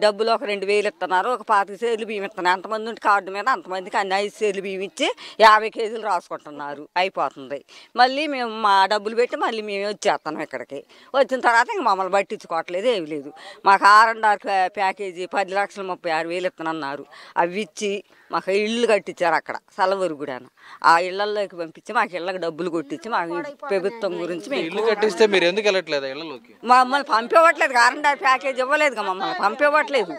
డబ్బులు ఒక 2,000 ఇస్తున్నారు, ఒక 25 సేర్లు బియ్యం ఇస్తున్నారు. ఎంతమంది ఉంటే కార్డు మీద అంతమందికి అన్ని 5 సేర్లు బియ్యం ఇచ్చి 50 కేజీలు రాసుకుంటున్నారు. అయిపోతుంది. మళ్ళీ మేము మా డబ్బులు పెట్టి మళ్ళీ మేము వచ్చేస్తున్నాం. ఇక్కడికి వచ్చిన తర్వాత ఇంక మమ్మల్ని పట్టించుకోవట్లేదు, ఏమి లేదు. మాకు ఆరండార్ ప్యాకేజీ 10,36,000 ఇస్తున్నారు. అవి ఇచ్చి మాకు ఇళ్ళు కట్టించారు అక్కడ సలవరుగుడాను. ఆ ఇళ్లలోకి పంపించి మాకు ఇళ్ళకి డబ్బులు కొట్టించి మాకు ప్రభుత్వం గురించి మేము ఇల్లు కట్టిస్తే మీరు ఎందుకు వెళ్ళట్లేదు ఇళ్ళలోకి? మమ్మల్ని పంపివ్వట్లేదు. కరెంట్ ప్యాకేజ్ ఇవ్వలేదు, మమ్మల్ని పంపివ్వట్లేదు,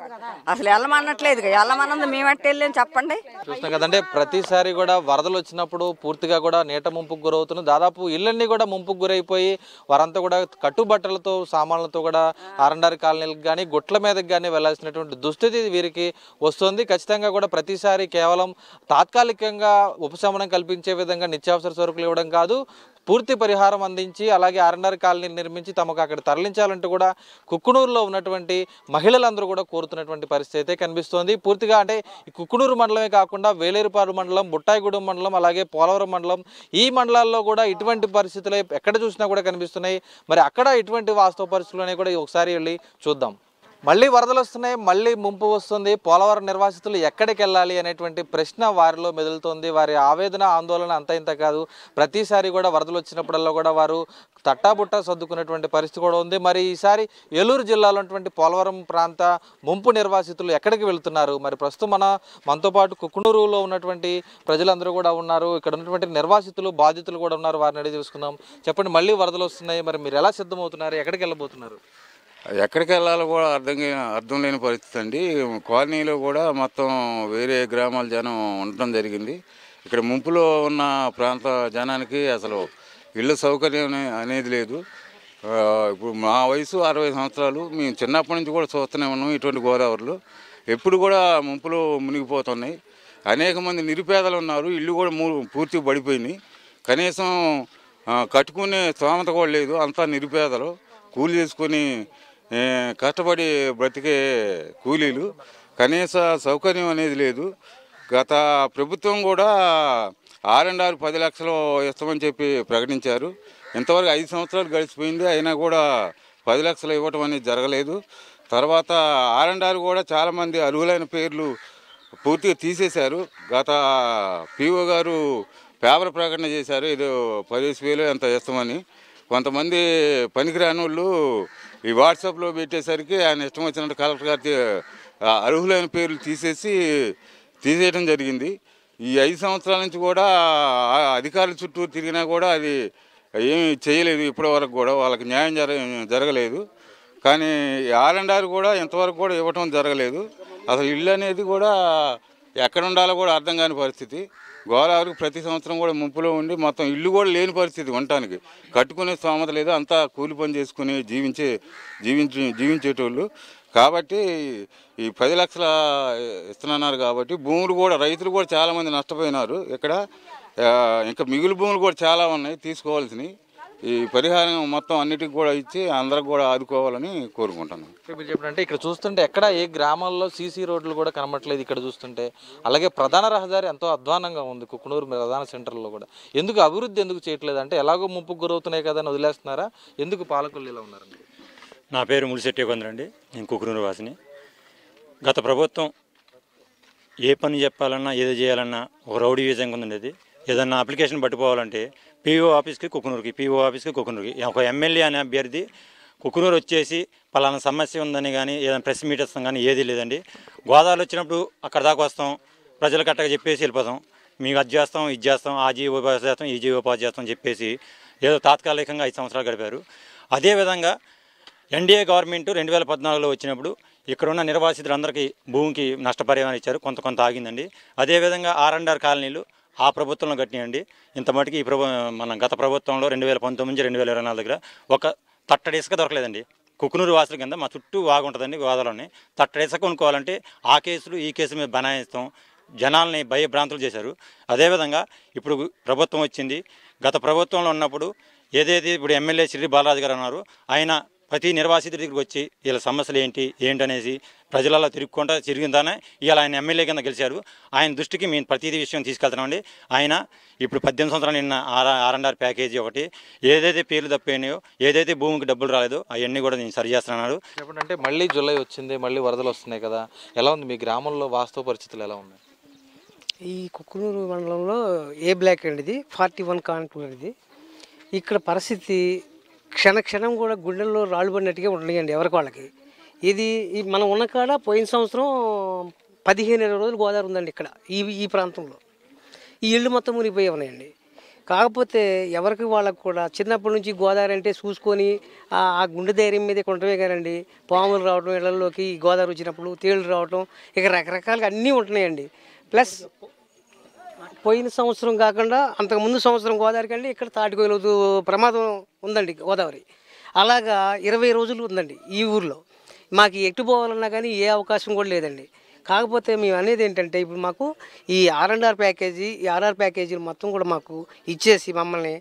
అసలు వెళ్ళమన్నట్లేదు. వెళ్ళమన్నది మేమట్టు వెళ్ళని చెప్పండి. చూస్తున్నాం కదంటే ప్రతిసారి కూడా వరదలు వచ్చినప్పుడు పూర్తిగా కూడా నీట ముంపుకు గురవుతున్నారు. దాదాపు ఇళ్ళన్నీ కూడా ముంపుకు గురైపోయి వారంతా కూడా కట్టుబట్టలతో సామాన్లతో కూడా ఆరండారి కాలనీలకు కానీ గుట్ల మీదకి కానీ వెళ్లాల్సినటువంటి దుస్థితి వీరికి వస్తుంది. ఖచ్చితంగా కూడా ప్రతిసారి కేవలం తాత్కాలికంగా ఉపశమనం కల్పించే విధంగా నిత్యావసర సరుకులు ఇవ్వడం కాదు, పూర్తి పరిహారం అందించి అలాగే ఆరండారి కాలనీలు నిర్మించి తమకు అక్కడ తరలించాలంటూ కూడా కుక్కునూరులో ఉన్నటువంటి మహిళలందరూ కూడా కోరుతున్నటువంటి పరిస్థితి అయితే కనిపిస్తోంది. పూర్తిగా అంటే ఈ కుక్కునూరు మండలమే కాకుండా వేలేరుపాడు మండలం, బుట్టాయిగూడెం మండలం, అలాగే పోలవరం మండలం, ఈ మండలాల్లో కూడా ఇటువంటి పరిస్థితులు ఎక్కడ చూసినా కూడా కనిపిస్తున్నాయి. మరి అక్కడ ఇటువంటి వాస్తవ పరిస్థితులు అనేవి కూడా ఒకసారి వెళ్ళి చూద్దాం. మళ్ళీ వరదలు వస్తున్నాయి, మళ్ళీ ముంపు వస్తుంది, పోలవరం నిర్వాసితులు ఎక్కడికి వెళ్ళాలి అనేటువంటి ప్రశ్న వారిలో మెదులుతోంది. వారి ఆవేదన ఆందోళన అంత ఇంత కాదు. ప్రతిసారి కూడా వరదలు వచ్చినప్పుడల్లా కూడా వారు తట్టాబుట్టా సర్దుకునేటువంటి పరిస్థితి కూడా ఉంది. మరి ఈసారి ఏలూరు జిల్లాలో ఉన్నటువంటి పోలవరం ప్రాంత ముంపు నిర్వాసితులు ఎక్కడికి వెళ్తున్నారు? మరి ప్రస్తుతం మనతో పాటు కుక్కునూరులో ఉన్నటువంటి ప్రజలందరూ కూడా ఉన్నారు. ఇక్కడ ఉన్నటువంటి నిర్వాసితులు బాధితులు కూడా ఉన్నారు. వారిని అడిగి చూసుకుందాం. చెప్పండి, మళ్ళీ వరదలు వస్తున్నాయి, మరి మీరు ఎలా సిద్ధమవుతున్నారు? ఎక్కడికి వెళ్ళబోతున్నారు? ఎక్కడికి వెళ్ళాలో కూడా అర్థం లేని పరిస్థితి అండి. కాలనీలో కూడా మొత్తం వేరే గ్రామాల జనం ఉండటం జరిగింది. ఇక్కడ ముంపులో ఉన్న ప్రాంత జనానికి అసలు ఇళ్ళ సౌకర్యం అనేది లేదు. ఇప్పుడు మా వయసు 60 సంవత్సరాలు. మేము చిన్నప్పటి నుంచి కూడా చూస్తూనే ఉన్నాం ఇటువంటి గోదావరిలో. ఎప్పుడు కూడా ముంపులో మునిగిపోతున్నాయి. అనేక మంది నిరుపేదలు ఉన్నారు. ఇల్లు కూడా పూర్తిగా పడిపోయినాయి. కనీసం కట్టుకునే స్తోమత కూడా లేదు. అంతా నిరుపేదలు, కూలి చేసుకొని కష్టపడి బ్రతికే కూలీలు. కనీస సౌకర్యం అనేది లేదు. గత ప్రభుత్వం కూడా R&R 10 లక్షలు ఇస్తామని చెప్పి ప్రకటించారు. ఇంతవరకు 5 సంవత్సరాలు గడిచిపోయింది, అయినా కూడా 10 లక్షలు ఇవ్వటం అనేది జరగలేదు. తర్వాత R&R కూడా చాలామంది అర్హులైన పేర్లు పూర్తిగా తీసేశారు. గత PO గారు పేపర్ ప్రకటన చేశారు, ఏదో 10,000 ఎంత ఇస్తామని. కొంతమంది పనికిరాని వాళ్ళు ఈ వాట్సాప్లో పెట్టేసరికి ఆయన ఇష్టం వచ్చినట్టు కలెక్టర్ గారి అర్హులైన పేర్లు తీసేయడం జరిగింది. ఈ 5 సంవత్సరాల నుంచి కూడా అధికారుల చుట్టూ తిరిగినా కూడా అది ఏమీ చేయలేదు. ఇప్పటి వరకు కూడా వాళ్ళకి న్యాయం జరగలేదు. కానీ R&R కూడా ఇంతవరకు కూడా ఇవ్వటం జరగలేదు. అసలు ఇల్లు అనేది కూడా ఎక్కడ ఉండాలో కూడా అర్థం కాని పరిస్థితి. గోదావరికి ప్రతి సంవత్సరం కూడా ముంపులో ఉండి మొత్తం ఇల్లు కూడా లేని పరిస్థితి, ఉండటానికి కట్టుకునే స్తోమత లేదు. అంతా కూలి పని చేసుకుని జీవించేటోళ్ళు. కాబట్టి ఈ 10 లక్షల ఇస్తున్నారు కాబట్టి భూములు కూడా రైతులు కూడా చాలామంది నష్టపోయినారు. ఇక్కడ ఇంకా మిగులు భూములు కూడా చాలా ఉన్నాయి తీసుకోవాల్సినవి. ఈ పరిహారం మొత్తం అన్నిటికి కూడా ఇచ్చి అందరికి కూడా ఆదుకోవాలని కోరుకుంటున్నాను. మీరు చెప్పినట్టే ఇక్కడ చూస్తుంటే ఎక్కడ ఏ గ్రామాల్లో సీసీ రోడ్లు కూడా కనబడట్లేదు. ఇక్కడ చూస్తుంటే అలాగే ప్రధాన రహదారి ఎంతో అధ్వానంగా ఉంది కుకునూరు ప్రధాన సెంటర్లో కూడా. ఎందుకు అభివృద్ధి ఎందుకు చేయట్లేదు అంటే ఎలాగో ముంపుకు గురవుతున్నాయి కదా అని వదిలేస్తున్నారా? ఎందుకు పాలకులు ఇలా ఉన్నారండి? నా పేరు ములిశెట్టి యోగేంద్ర అండి. నేను కుకునూరు వాసిని. గత ప్రభుత్వం ఏ పని చెప్పాలన్నా ఏదో చేయాలన్నా ఒక రౌడీ విధంగా ఉందండి. ఏదన్నా అప్లికేషన్ పట్టుకోవాలంటే పీఓ ఆఫీస్కి కుకునూరుకి, పీఓ ఆఫీస్కి కుకునూరుకి. ఒక ఎమ్మెల్యే అనే అభ్యర్థి కుకునూరు వచ్చేసి పలానా సమస్య ఉందని కానీ ఏదైనా ప్రెస్ మీట్ వస్తాం కానీ ఏదీ లేదండి. గోదావరి వచ్చినప్పుడు అక్కడ దాకా వస్తాం, ప్రజలు కట్టగా చెప్పేసి వెళ్ళిపోతాం. మీకు అది చేస్తాం, ఇది చేస్తాం, ఆ జీవో పాస్ చేస్తాం, ఈ జీవో పాస్ చేస్తాం చెప్పేసి ఏదో తాత్కాలికంగా 5 సంవత్సరాలు గడిపారు. అదేవిధంగా ఎన్డీఏ గవర్నమెంట్ 2014లో వచ్చినప్పుడు ఇక్కడున్న నిర్వాసితులందరికీ భూమికి నష్టపరిహారం ఇచ్చారు, కొంత ఆగిందండి. అదేవిధంగా R&R కాలనీలు ఆ ప్రభుత్వంలో కట్టినాయండి. ఇంత మటుకు మన గత ప్రభుత్వంలో 2019-2024 దగ్గర ఒక తట్టడి ఇసుక దొరకలేదండి. కుకునూరు వాసుల కింద మా చుట్టూ బాగుంటుందండి గోదావరిలోని. తట్టడి ఇసుక కొనుక్కోవాలంటే ఆ కేసులు ఈ కేసు మీద బనాయిస్తాం, జనాల్ని భయభ్రాంతులు చేశారు. అదేవిధంగా ఇప్పుడు ప్రభుత్వం వచ్చింది. గత ప్రభుత్వంలో ఉన్నప్పుడు ఏదైతే ఇప్పుడు ఎమ్మెల్యే శ్రీ బాలరాజు గారు అన్నారు, ఆయన ప్రతి నిర్వాసితుడి దగ్గరికి వచ్చి వీళ్ళ సమస్యలు ఏంటనేసి ప్రజలలో తిరిగిందానే ఇవాళ ఆయన ఎమ్మెల్యే కింద గెలిచారు. ఆయన దృష్టికి మేము ప్రతిదీ విషయం తీసుకెళ్తున్నామండి. ఆయన ఇప్పుడు 18 సంవత్సరాలు నిన్న R&R ప్యాకేజీ ఒకటి ఏదైతే పేర్లు తప్పినాయో, ఏదైతే భూమికి డబ్బులు రాలేదో అవన్నీ కూడా నేను సరి చేస్తున్నాను. చెప్పండి, మళ్ళీ జూలై వచ్చింది, మళ్ళీ వరదలు వస్తున్నాయి కదా, ఎలా ఉంది మీ గ్రామంలో వాస్తవ పరిస్థితులు ఎలా ఉన్నాయి? ఈ కుకునూరు మండలంలో ఏ బ్లాక్ అండి ఇది 41 కాంటూర్ ఇది. ఇక్కడ పరిస్థితి క్షణం కూడా గుండెల్లో రాళ్ళు పడినట్టుగా ఉన్నాయండి ఎవరికి వాళ్ళకి. ఇది మనం ఉన్న కాడ పోయిన సంవత్సరం 15-20 రోజులు గోదావరి ఉందండి ఇక్కడ ఈ ప్రాంతంలో. ఈ ఇళ్ళు మొత్తం మునిగిపోయి ఉన్నాయండి. కాకపోతే ఎవరికి వాళ్ళకు కూడా చిన్నప్పటి నుంచి గోదావరి అంటే చూసుకొని ఆ గుండె ధైర్యం మీద కొంటవే కానండి. పాములు రావటం ఇళ్లలోకి గోదావరి వచ్చినప్పుడు, తేళ్లు రావటం, ఇక రకరకాలుగా అన్నీ ఉంటున్నాయండి. ప్లస్ పోయిన సంవత్సరం కాకుండా అంతకుముందు సంవత్సరం గోదావరి కంటే ఇక్కడ తాటికోయలు ప్రమాదం ఉందండి గోదావరి. అలాగా 20 రోజులు ఉందండి ఈ ఊర్లో. మాకు ఎటు పోవాలన్నా కానీ ఏ అవకాశం కూడా లేదండి. కాకపోతే మేము అనేది ఏంటంటే ఇప్పుడు మాకు ఈ R&R ప్యాకేజీ, ఈ RR ప్యాకేజీలు మొత్తం కూడా మాకు ఇచ్చేసి మమ్మల్ని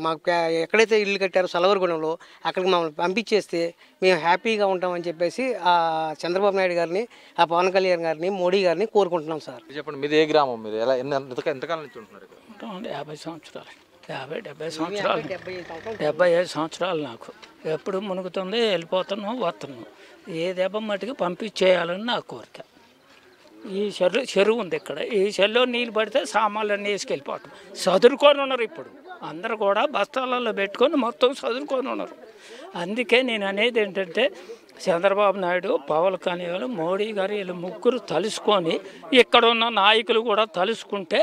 మాకు ఎక్కడైతే ఇల్లు కట్టారో సలవరగూడెంలో అక్కడికి మమ్మల్ని పంపించేస్తే మేము హ్యాపీగా ఉంటామని చెప్పేసి ఆ చంద్రబాబు నాయుడు గారిని, ఆ పవన్ కళ్యాణ్ గారిని, మోడీ గారిని కోరుకుంటున్నాం సార్. చెప్పండి, మీది ఏ గ్రామం? మీరు ఎలా ఎంతకాలం నుంచి ఉంటున్నారు? 50 సంవత్సరాలు, 70 సంవత్సరాలు, 75 సంవత్సరాలు. నాకు ఎప్పుడు మునుగుతుంది, వెళ్ళిపోతున్నాం, వస్తున్నాం. ఏ దెబ్బ మట్టుకు పంపించేయాలని నా కోరిక. ఈ చెరువు ఉంది ఇక్కడ, ఈ చెరువులో నీళ్ళు పడితే సామాన్లన్నీ వేసుకెళ్ళిపోవటం. చదువుకొని ఉన్నారు ఇప్పుడు అందరు కూడా, బస్తాలలో పెట్టుకొని మొత్తం చదువుకొని ఉన్నారు. అందుకే నేను అనేది ఏంటంటే చంద్రబాబు నాయుడు, పవన్ కళ్యాణ్, మోడీ గారు వీళ్ళు ముగ్గురు తలుసుకొని ఇక్కడ ఉన్న నాయకులు కూడా తలుసుకుంటే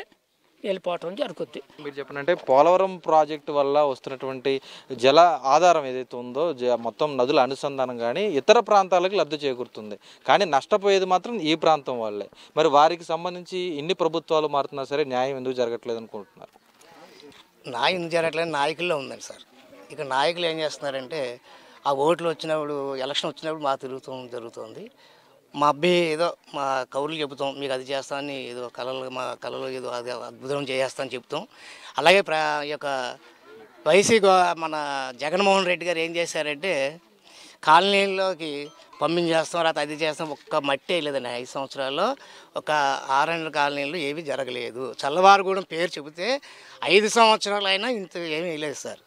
వెళ్ళిపోవటం జరుగుద్ది. మీరు చెప్పినట్టే పోలవరం ప్రాజెక్టు వల్ల వస్తున్నటువంటి జల ఆధారం ఏదైతే ఉందో మొత్తం నదుల అనుసంధానం కానీ ఇతర ప్రాంతాలకు లబ్ధి చేకూరుతుంది, కానీ నష్టపోయేది మాత్రం ఈ ప్రాంతం వాళ్ళే. మరి వారికి సంబంధించి ఇన్ని ప్రభుత్వాలు మారుతున్నా సరే న్యాయం ఎందుకు జరగట్లేదు అనుకుంటున్నారు? న్యాయం ఎందుకు జరగట్లేదు నాయకుల్లో ఉందండి సార్. ఇక నాయకులు ఏం చేస్తున్నారంటే ఆ ఓట్లు వచ్చినప్పుడు, ఎలక్షన్ వచ్చినప్పుడు మాకు జరుగుతుంది. మా అబ్బాయి ఏదో మా కౌరులు చెబుతాం, మీకు అది చేస్తామని ఏదో మా కళలో ఏదో అది అద్భుతం చేస్తామని చెప్తాం. అలాగే ఈ యొక్క మన జగన్మోహన్ రెడ్డి గారు ఏం చేశారంటే కాలనీల్లోకి పంపించేస్తాం, రాత అది చేస్తాం. ఒక్క మట్టి వేయలేదండి 5 సంవత్సరాల్లో. ఒక R&R కాలనీలు ఏవి జరగలేదు. చల్లవారుగూడెం పేరు చెబితే 5 సంవత్సరాలు అయినా ఇంత ఏమీ వేయలేదు సార్.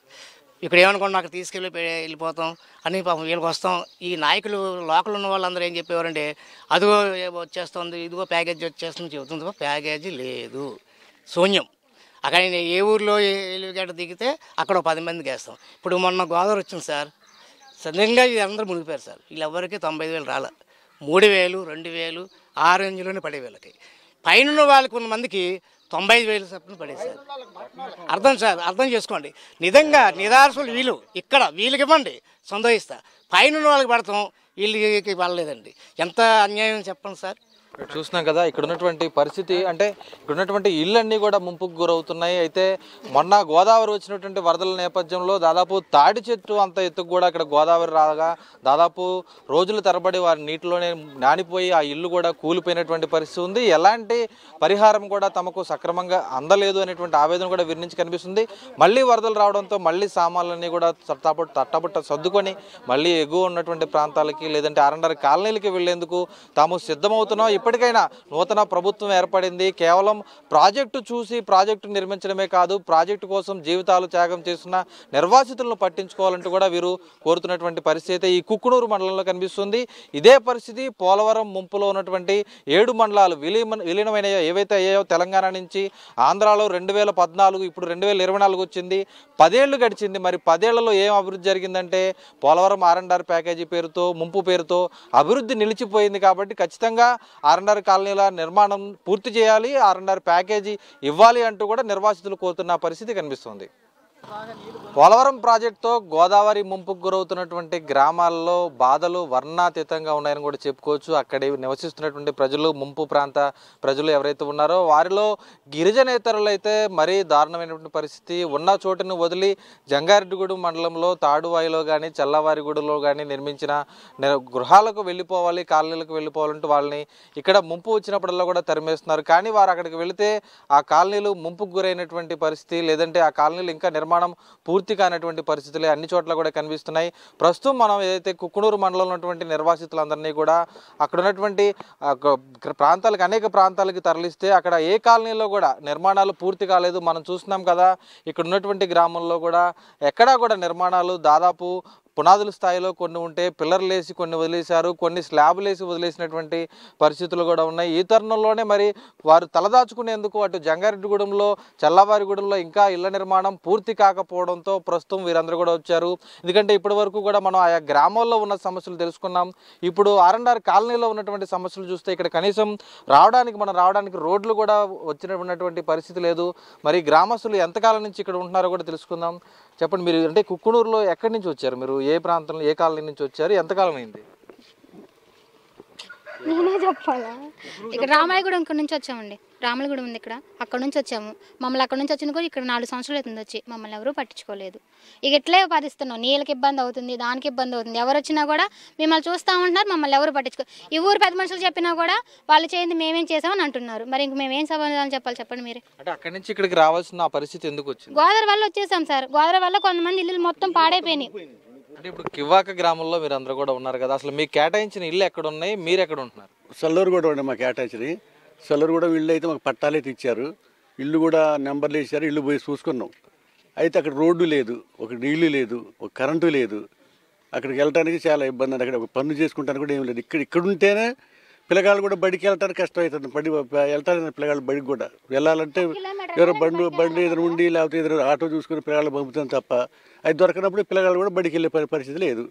ఇక్కడ ఏమనుకోండి నాకు వెళ్ళిపోతాం అని పాపం వీళ్ళకి వస్తాం. ఈ నాయకులు లోకల్ ఉన్న వాళ్ళందరూ ఏం చెప్పేవారంటే అదిగో వచ్చేస్తుంది, ఇదిగో ప్యాకేజీ వచ్చేస్తుంది చెబుతుంది. ప్యాకేజీ లేదు, శూన్యం. అక్కడ ఏ ఊర్లో ఎలిగేట దిగితే అక్కడ 10 మందికి వేస్తాం. ఇప్పుడు మొన్న గోదావరి వచ్చింది సార్, సడన్గా ఇది అందరూ మునిగిపోయారు సార్. వీళ్ళెవ్వరికి 95,000 రాలే, 3,000, 2,000 ఆ రేంజ్లోనే పడే వీళ్ళకి. పైన వాళ్ళకి కొంతమందికి 95,000 చొప్పున పడేది సార్. అర్థం చేసుకోండి. నిజంగా నిరాశలు వీళ్ళు ఇక్కడ వీళ్ళకి ఇవ్వండి, సంతోషిస్తా. పైన వాళ్ళకి పడతాం, వీళ్ళకి పడలేదండి. ఎంత అన్యాయం చెప్పండి సార్. చూస్తున్నాం కదా ఇక్కడ ఉన్నటువంటి పరిస్థితి, అంటే ఇక్కడ ఉన్నటువంటి ఇళ్ళన్నీ కూడా ముంపుకు గురవుతున్నాయి. అయితే మొన్న గోదావరి వచ్చినటువంటి వరదల నేపథ్యంలో దాదాపు తాడి చెట్టు అంత ఎత్తుకు కూడా ఇక్కడ గోదావరి రాగా దాదాపు రోజుల తరబడి వారి నీటిలోనే నానిపోయి ఆ ఇల్లు కూడా కూలిపోయినటువంటి పరిస్థితి ఉంది. ఎలాంటి పరిహారం కూడా తమకు సక్రమంగా అందలేదు అనేటువంటి ఆవేదన కూడా వీరి నుంచి కనిపిస్తుంది. మళ్ళీ వరదలు రావడంతో మళ్ళీ సామాన్లన్నీ కూడా తట్టబుట్ట సర్దుకొని మళ్ళీ ఎగువ ఉన్నటువంటి ప్రాంతాలకి లేదంటే ఆరండారి కాలనీలకి వెళ్లేందుకు తాము సిద్ధమవుతున్నాం. ఇప్పటికైనా నూతన ప్రభుత్వం ఏర్పడింది. కేవలం ప్రాజెక్టు చూసి ప్రాజెక్టు నిర్మించడమే కాదు, ప్రాజెక్టు కోసం జీవితాలు త్యాగం చేస్తున్న నిర్వాసితులను పట్టించుకోవాలంటూ కూడా వీరు కోరుతున్నటువంటి పరిస్థితి ఈ కుక్కునూరు మండలంలో కనిపిస్తుంది. ఇదే పరిస్థితి పోలవరం ముంపులో ఉన్నటువంటి 7 మండలాలు విలీనమైన ఏవైతే అయ్యాయో తెలంగాణ నుంచి ఆంధ్రాలో 2014 ఇప్పుడు 2024 వచ్చింది. 10 ఏళ్లు గడిచింది. మరి 10 ఏళ్లలో ఏం అభివృద్ధి జరిగిందంటే పోలవరం ఆర్ఎండ్ఆర్ ప్యాకేజీ పేరుతో ముంపు పేరుతో అభివృద్ధి నిలిచిపోయింది. కాబట్టి ఖచ్చితంగా ఆర్ఎండ్ఆర్ కాలనీల నిర్మాణం పూర్తి చేయాలి, ఆర్ఎండ్ఆర్ ప్యాకేజీ ఇవ్వాలి అంటూ కూడా నిర్వాసితులు కోరుతున్న పరిస్థితి కనిపిస్తుంది. పోలవరం ప్రాజెక్టుతో గోదావరి ముంపుకు గురవుతున్నటువంటి గ్రామాల్లో బాధలు వర్ణాతీతంగా ఉన్నాయని కూడా చెప్పుకోవచ్చు. అక్కడ నివసిస్తున్నటువంటి ప్రజలు, ముంపు ప్రాంత ప్రజలు ఎవరైతే ఉన్నారో వారిలో గిరిజనేతరులు అయితే మరీ దారుణమైనటువంటి పరిస్థితి. ఉన్న చోటును వదిలి జంగారెడ్డిగూడెం మండలంలో తాడువాయిలో కానీ చల్లవారిగూడలో కానీ నిర్మించిన గృహాలకు వెళ్ళిపోవాలి, కాలనీలకు వెళ్ళిపోవాలంటూ వాళ్ళని ఇక్కడ ముంపు వచ్చినప్పుడల్లా కూడా తరిమేస్తున్నారు. కానీ వారు అక్కడికి వెళితే ఆ కాలనీలు ముంపుకు గురైనటువంటి పరిస్థితి, లేదంటే ఆ కాలనీలు ఇంకా నిర్మాణం పూర్తి కానటువంటి పరిస్థితులే అన్ని చోట్ల కూడా కనిపిస్తున్నాయి. ప్రస్తుతం మనం ఏదైతే కుక్కునూరు మండలంలో ఉన్నటువంటి నిర్వాసితులందరినీ కూడా అక్కడ ఉన్నటువంటి ప్రాంతాలకు అనేక ప్రాంతాలకి తరలిస్తే అక్కడ ఏ కాలనీలో కూడా నిర్మాణాలు పూర్తి కాలేదు. మనం చూస్తున్నాం కదా ఇక్కడ ఉన్నటువంటి గ్రామంలో కూడా ఎక్కడా కూడా నిర్మాణాలు దాదాపు పునాదుల స్థాయిలో కొన్ని ఉంటే పిల్లర్లు వేసి కొన్ని వదిలేశారు, కొన్ని స్లాబులు వేసి వదిలేసినటువంటి పరిస్థితులు కూడా ఉన్నాయి. ఈ తరుణంలోనే మరి వారు తలదాచుకునేందుకు అటు జంగారెడ్డిగూడెంలో చల్లవారిగూడెంలో ఇంకా ఇళ్ల నిర్మాణం పూర్తి కాకపోవడంతో ప్రస్తుతం వీరందరూ కూడా వచ్చారు. ఎందుకంటే ఇప్పటి వరకు కూడా మనం ఆయా గ్రామాల్లో ఉన్న సమస్యలు తెలుసుకున్నాం. ఇప్పుడు ఆర్ఎండ్ఆర్ కాలనీలో ఉన్నటువంటి సమస్యలు చూస్తే ఇక్కడ కనీసం రావడానికి రోడ్లు కూడా ఉన్నటువంటి పరిస్థితి లేదు. మరి గ్రామస్తులు ఎంతకాలం నుంచి ఇక్కడ ఉంటున్నారో కూడా తెలుసుకుందాం. చెప్పండి, మీరు అంటే కుక్కునూరులో ఎక్కడి నుంచి వచ్చారు? మీరు ఏ ప్రాంతంలో ఏ కాలనీ నుంచి వచ్చారు? ఎంతకాలం అయింది? నేనే చెప్పాలా? ఇక్కడ రామాయగూడెం నుంచి వచ్చామండి. రామలగూడెం ఉంది ఇక్కడ, అక్కడ నుంచి వచ్చాము. మమ్మల్ని అక్కడ నుంచి వచ్చిన కూడా ఇక్కడ 4 సంవత్సరాలు అవుతుంది వచ్చి, మమ్మల్ని ఎవరూ పట్టించుకోలేదు. ఇక ఎట్లే పరిస్తున్నాం, నీళ్ళకి ఇబ్బంది అవుతుంది, దానికి ఇబ్బంది అవుతుంది. ఎవరు వచ్చినా కూడా మిమ్మల్ని చూస్తూ ఉంటున్నారు, మమ్మల్ని ఎవరు పట్టించుకో. ఈ ఊరు పెద్ద మనుషులు చెప్పినా కూడా వాళ్ళు చేయింది మేమేం చేసామని అంటున్నారు. మరి ఇంక మేమేం సమాధానం చెప్పాలి చెప్పండి మీరే. అంటే అక్కడి నుంచి ఇక్కడికి రావాల్సిన పరిస్థితి ఎందుకు వచ్చింది? గోదావరి వల్ల వచ్చేసాం సార్. గోదావరి వల్ల కొంతమంది ఇల్లు మొత్తం పాడైపోయినాయి. అంటే ఇప్పుడు కివ్వాక గ్రామంలో మీరు అందరూ కూడా ఉన్నారు కదా, అసలు మీకు కేటాయించిన ఇల్లు ఎక్కడ ఉన్నాయి, మీరు ఎక్కడ ఉంటున్నారు? సల్లూరు కూడా ఉండే మాకు కేటాయించి సల్లూరు కూడా ఇల్లు అయితే మాకు పట్టాలైతే ఇచ్చారు, ఇల్లు కూడా నెంబర్లు వేసారు, ఇల్లు పోయి చూసుకున్నాం. అయితే అక్కడ రోడ్డు లేదు, ఒక నీళ్లు లేదు, ఒక కరెంటు లేదు. అక్కడికి వెళ్ళడానికి చాలా ఇబ్బంది అండి. అక్కడ ఒక పనులు చేసుకుంటానికి కూడా ఏం లేదు. ఇక్కడ ఉంటేనే పిల్లగాళ్ళు కూడా బడికి వెళ్ళటానికి కష్టం అవుతుంది. వెళ్తారు పిల్లగాళ్ళు బడికి కూడా వెళ్ళాలంటే ఎవరో బండి ఏదైనా ఉండి లేకపోతే ఏదైనా ఆటో చూసుకుని పిల్లగాళ్ళు పంపుతాను తప్ప అది దొరకనప్పుడు పిల్లగాళ్ళు కూడా బడికి వెళ్ళే పరిస్థితి లేదు.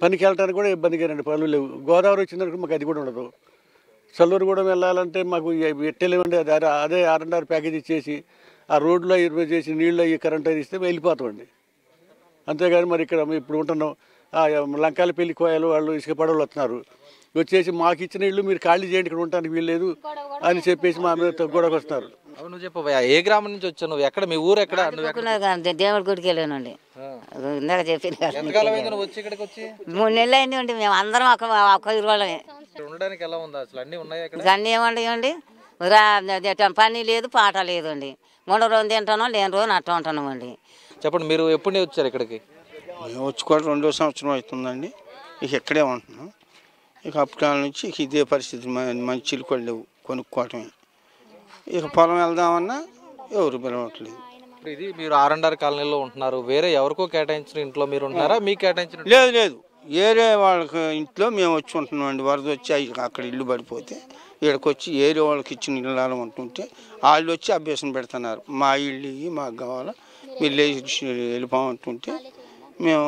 పనికి వెళ్ళడానికి కూడా ఇబ్బందిగానండి, పనులు లేవు. గోదావరి వచ్చిందనుకో మాకు అది కూడా ఉండదు. సల్లూరు కూడా వెళ్ళాలంటే మాకు ఎట్టలేమండి. అదే ఆర్ఎండ్ఆర్ ప్యాకేజ్ ఇచ్చేసి ఆ రోడ్లో ఇరవై చేసి నీళ్ళు అయ్యి కరెంట్ అది ఇస్తే వెళ్ళిపోతామండి. అంతేగాని మరి ఇక్కడ ఇప్పుడు ఉంటున్నాం లంకాలపల్లి కోయలు వాళ్ళు ఇసుక పడవలు వస్తున్నారు, వచ్చేసి మాకు ఇచ్చిన ఇల్లు మీరు ఖాళీ చేయండి, ఇక్కడ ఉండడానికి వీల్లేదు అని చెప్పేసి మా మీద గొడవకు వస్తున్నారు. నువ్వు చెప్పబోయా ఏ గ్రామం నుంచి వచ్చావు? నువ్వు ఎక్కడ, మీ ఊరు ఎక్కడ? దేవుడి గుడికి వెళ్ళానండి. ఇందాక చెప్పింది 3 నెలలు అయింది అండి. మేము అందరం ఒక ఇరువాళ్ళమే. ఉండడానికి ఎలా ఉంది అసలు? అన్నీ ఉన్నాయి అక్కడ? అన్నీ ఏమండి, పని లేదు పాట లేదు అండి. మొన్న రోజు తింటానో లేని రోజు అట్లా ఉంటున్నాం అండి. చెప్పండి, మీరు ఎప్పుడు వచ్చారు ఇక్కడికి? మేము వచ్చి కూడా 2వ సంవత్సరం అవుతుందండి. ఇక ఇక్కడే ఉంటున్నాం. ఇక అప్పటి నుంచి ఇక ఇదే పరిస్థితి, మంచి చిలుకలు లేవు, కొనుక్కోవటమే. ఇక పొలం వెళ్దామన్నా ఎవరు పిలవట్లేదు. ఇది మీరు ఆర్ఎండ్ఆర్ కాలనీలో ఉంటున్నారు, వేరే ఎవరికో కేటాయించిన ఇంట్లో మీరు ఉంటున్నారా? మీకు కేటాయించిన? లేదు, ఏరే వాళ్ళకి ఇంట్లో మేము వచ్చి ఉంటున్నాం అండి. వరద వచ్చి అక్కడ ఇల్లు పడిపోతే ఇక్కడికి వచ్చి ఏరే వాళ్ళకి ఇచ్చిన ఇళ్ళలో ఉంటుంటే వాళ్ళు వచ్చి అభ్యాసం పెడుతున్నారు. మా ఇల్లు మాకు కావాలా, మీరు లేచి వెళ్ళిపోతుంటే మేము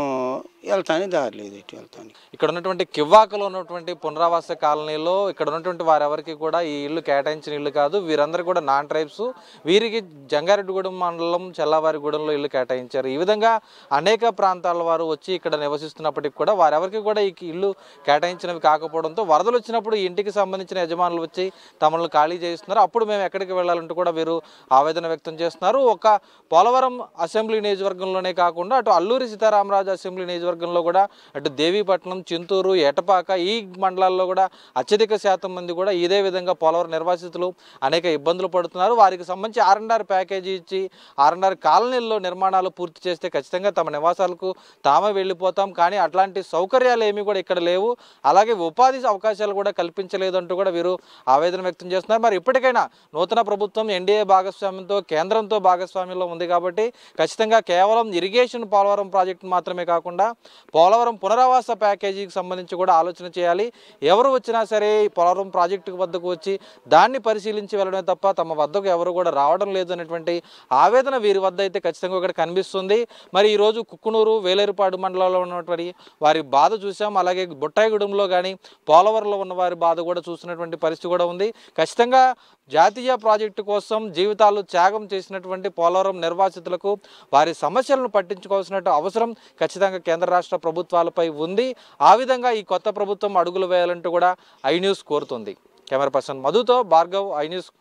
వెళ్తానే దారి లేదు ఎటు వెళ్తాను. ఇక్కడ ఉన్నటువంటి కివ్వాకలో ఉన్నటువంటి పునరావాస కాలనీలో ఇక్కడ ఉన్నటువంటి వారెవరికి కూడా ఈ ఇల్లు కేటాయించిన ఇల్లు కాదు. వీరందరూ కూడా నాన్ ట్రైబ్స్. వీరికి జంగారెడ్డిగూడెం మండలం చెల్లవారిగూడెంలో ఇల్లు కేటాయించారు. ఈ విధంగా అనేక ప్రాంతాల వారు వచ్చి ఇక్కడ నివసిస్తున్నప్పటికీ కూడా వారెవరికి కూడా ఈ ఇల్లు కేటాయించినవి కాకపోవడంతో వరదలు వచ్చినప్పుడు ఈ ఇంటికి సంబంధించిన యజమానులు వచ్చి తమను ఖాళీ చేస్తున్నారు. అప్పుడు మేము ఎక్కడికి వెళ్ళాలంటూ కూడా వీరు ఆవేదన వ్యక్తం చేస్తున్నారు. ఒక పోలవరం అసెంబ్లీ నియోజకవర్గంలోనే కాకుండా అటు అల్లూరి సీతారామరాజు అసెంబ్లీ నియోజకవర్గంలో కూడా అటు దేవీపట్నం, చింతూరు, ఎటపాక ఈ మండలాల్లో కూడా అత్యధిక శాతం మంది కూడా ఇదే విధంగా పోలవరం నిర్వాసితులు అనేక ఇబ్బందులు పడుతున్నారు. వారికి సంబంధించి R&R ప్యాకేజీ ఇచ్చి R&R కాలనీల్లో నిర్మాణాలు పూర్తి చేస్తే ఖచ్చితంగా తమ నివాసాలకు తామే వెళ్ళిపోతాం. కానీ అట్లాంటి సౌకర్యాలు ఏమీ కూడా ఇక్కడ లేవు. అలాగే ఉపాధి అవకాశాలు కూడా కల్పించలేదంటూ కూడా వీరు ఆవేదన వ్యక్తం చేస్తున్నారు. మరి ఇప్పటికైనా నూతన ప్రభుత్వం NDA భాగస్వామ్యంతో కేంద్రంతో భాగస్వామ్యంలో ఉంది కాబట్టి ఖచ్చితంగా కేవలం ఇరిగేషన్ పోలవరం ప్రాజెక్టు మాత్రమే కాకుండా పోలవరం పునరావాస ప్యాకేజీకి సంబంధించి కూడా ఆలోచన చేయాలి. ఎవరు వచ్చినా సరే పోలవరం ప్రాజెక్టు వద్దకు వచ్చి దాన్ని పరిశీలించి వెళ్ళడమే తప్ప తమ వద్దకు ఎవరు కూడా రావడం లేదు అనేటువంటి ఆవేదన వీరి వద్ద అయితే ఖచ్చితంగా ఇక్కడ కనిపిస్తుంది. మరి ఈరోజు కుక్కునూరు, వేలేరుపాడు మండలంలో ఉన్నటువంటి వారి బాధ చూసాం. అలాగే బుట్టాయిగూడెంలో కానీ పోలవరంలో ఉన్న వారి బాధ కూడా చూస్తున్నటువంటి పరిస్థితి కూడా ఉంది. ఖచ్చితంగా జాతీయ ప్రాజెక్టు కోసం జీవితాలు త్యాగం చేసినటువంటి పోలవరం నిర్వాసితులకు వారి సమస్యలను పట్టించుకోవాల్సిన అవసరం ఖచ్చితంగా కేంద్ర రాష్ట్ర ప్రభుత్వాలపై ఉంది. ఆ విధంగా ఈ కొత్త ప్రభుత్వం అడుగులు వేయాలంటూ కూడా ఐ న్యూస్ కోరుతుంది. కెమెరా పర్సన్ మధుతో భార్గవ్, ఐ న్యూస్.